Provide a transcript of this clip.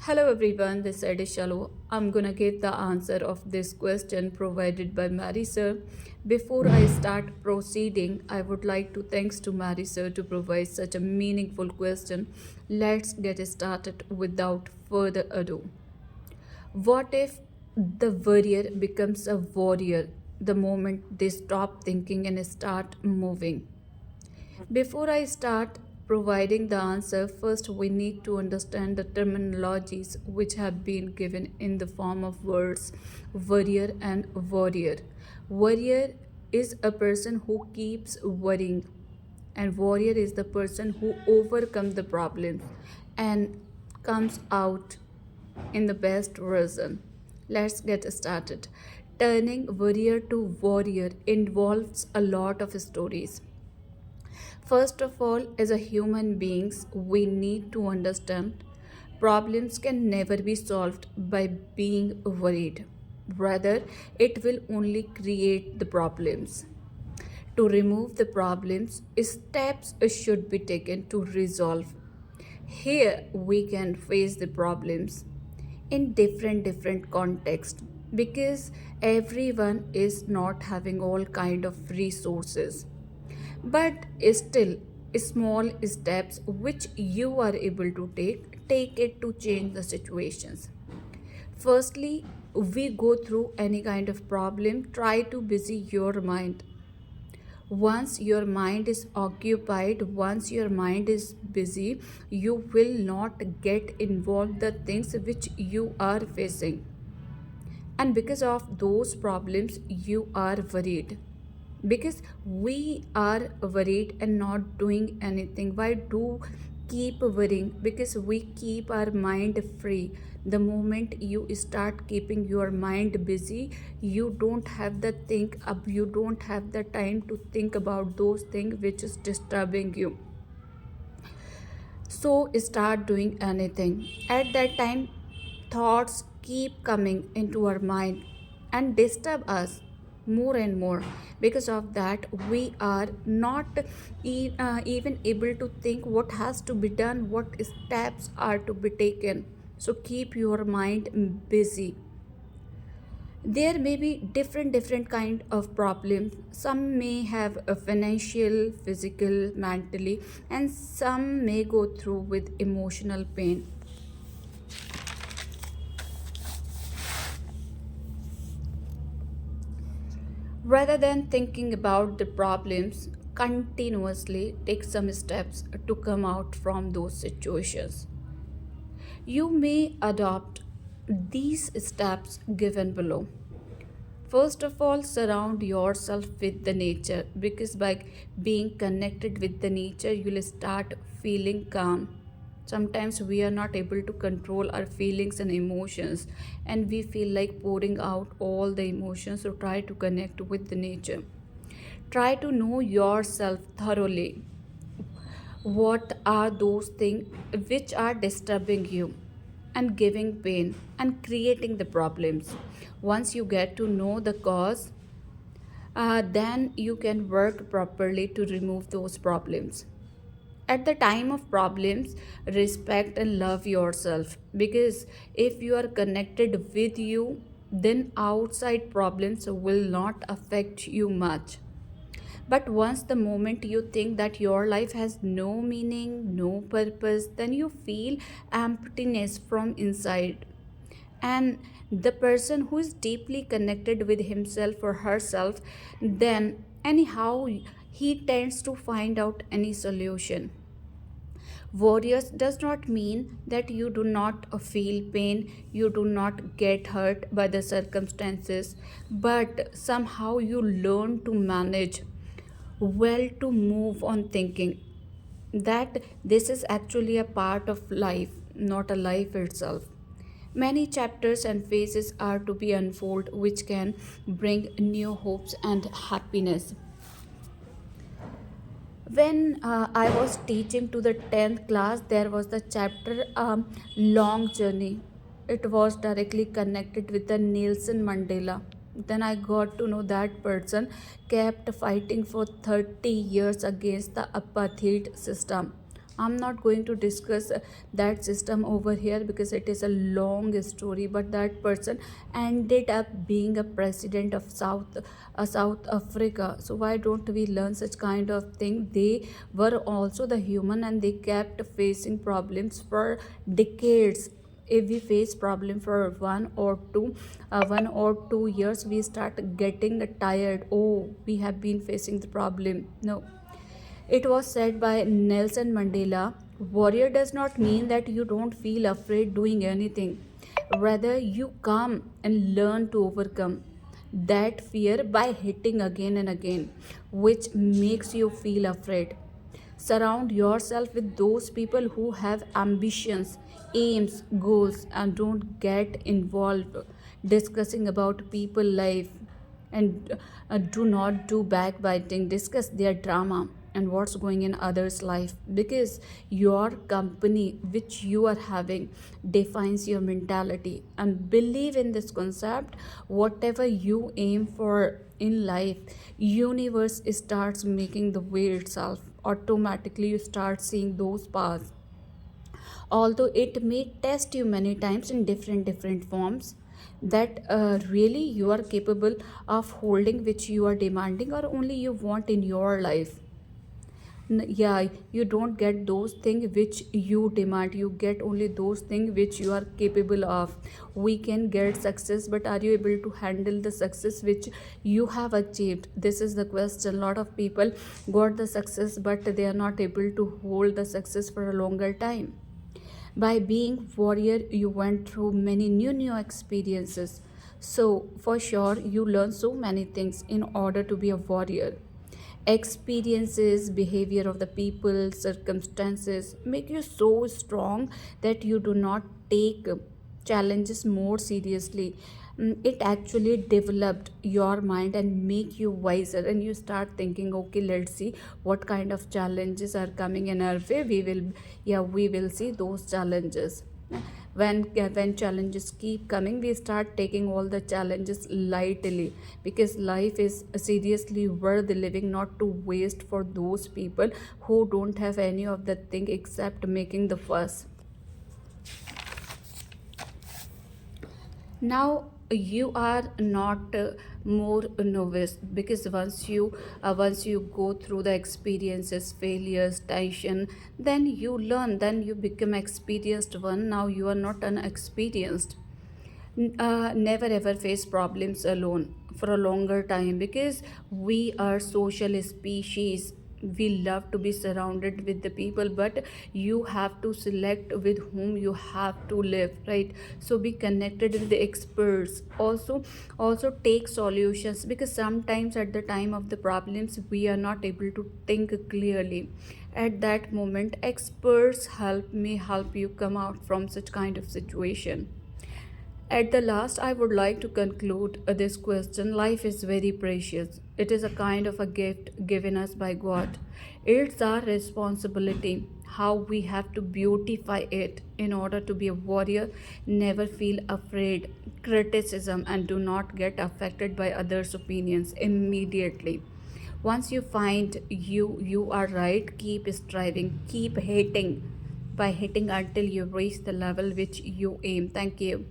Hello everyone, this is Edishalo. I'm gonna give the answer of this question provided by Mary sir. Before I start proceeding, I would like to thanks to Mary sir to provide such a meaningful question. Let's get started without further ado. What if the warrior becomes a warrior the moment they stop thinking and start moving? Before I start providing the answer, first we need to understand the terminologies which have been given in the form of words worrier and warrior. Warrior is a person who keeps worrying, and warrior is the person who overcomes the problems and comes out in the best version. Let's get started. Turning warrior to warrior involves a lot of stories. First of all, as a human beings, we need to understand problems can never be solved by being worried. Rather, it will only create the problems. To remove the problems, steps should be taken to resolve. Here we can face the problems in different contexts because everyone is not having all kind of resources, but still small steps which you are able to take it to change the situations. Firstly, we go through any kind of problem, try to busy your mind. Once your mind is occupied, once your mind is busy, you will not get involved the things which you are facing, and because of those problems you are worried. Because we are worried and not doing anything. Why do keep worrying? Because we keep our mind free. The moment you start keeping your mind busy, you don't have the think up, you don't have the time to think about those things which is disturbing you. So start doing anything. At that time, thoughts keep coming into our mind and disturb us more and more. Because of that, we are not even able to think what has to be done, what steps are to be taken. So keep your mind busy. There may be different kind of problems. Some may have a financial, physical, mentally, and some may go through with emotional pain. Rather than thinking about the problems continuously, take some steps to come out from those situations. You may adopt these steps given below. First of all, surround yourself with the nature, because by being connected with the nature, you'll start feeling calm. Sometimes we are not able to control our feelings and emotions, and we feel like pouring out all the emotions. So, try to connect with the nature. Try to know yourself thoroughly. What are those things which are disturbing you and giving pain and creating the problems? Once you get to know the cause, then you can work properly to remove those problems. At the time of problems, respect and love yourself, because if you are connected with you, then outside problems will not affect you much. But once the moment you think that your life has no meaning, no purpose, then you feel emptiness from inside. And the person who is deeply connected with himself or herself, then anyhow he tends to find out any solution. Warriors does not mean that you do not feel pain, you do not get hurt by the circumstances, but somehow you learn to manage well, to move on thinking that this is actually a part of life, not a life itself. Many chapters and phases are to be unfolded, which can bring new hopes and happiness. When I was teaching to the 10th class, there was the chapter Long Journey. It was directly connected with the Nelson Mandela. Then I got to know that person kept fighting for 30 years against the apartheid system. I'm not going to discuss that system over here because it is a long story, but that person ended up being a president of South Africa. So why don't we learn such kind of thing? They were also the human and they kept facing problems for decades. If we face problem for 1 or 2 years, we start getting tired. Oh, we have been facing the problem. No, it was said by Nelson Mandela, warrior does not mean that you don't feel afraid doing anything. Rather, you come and learn to overcome that fear by hitting again and again, which makes you feel afraid. Surround yourself with those people who have ambitions, aims, goals, and don't get involved discussing about people life. And do not do backbiting, discuss their drama and what's going in others life, because your company which you are having defines your mentality. And believe in this concept, whatever you aim for in life, universe starts making the way itself. Automatically you start seeing those paths, although it may test you many times in different forms, that really you are capable of holding which you are demanding or only you want in your life. Yeah, you don't get those things which you demand, you get only those things which you are capable of. We can get success, but are you able to handle the success which you have achieved? This is the question. A lot of people got the success but they are not able to hold the success for a longer time. By being warrior, you went through many new experiences. So for sure you learn so many things in order to be a warrior. Experiences, behavior of the people, circumstances make you so strong that you do not take challenges more seriously. It actually developed your mind and make you wiser, and you start thinking, okay, let's see what kind of challenges are coming in our way. We will, yeah, we will see those challenges. When challenges keep coming, we start taking all the challenges lightly, because life is seriously worth living, not to waste for those people who don't have any of the thing except making the fuss. Now you are not more novice, because once you go through the experiences, failures, tension, then you learn, then you become experienced one. Now you are not unexperienced. Never ever face problems alone for a longer time, because we are social species. We love to be surrounded with the people, but you have to select with whom you have to live, right? So be connected with the experts. Also take solutions, because sometimes at the time of the problems we are not able to think clearly. At that moment, experts help you come out from such kind of situation. At the last, I would like to conclude this question. Life is very precious. It is a kind of a gift given us by God. It's our responsibility how we have to beautify it in order to be a warrior. Never feel afraid, criticism, and do not get affected by others' opinions immediately. Once you find you are right, keep striving, keep hitting by hitting until you reach the level which you aim. Thank you.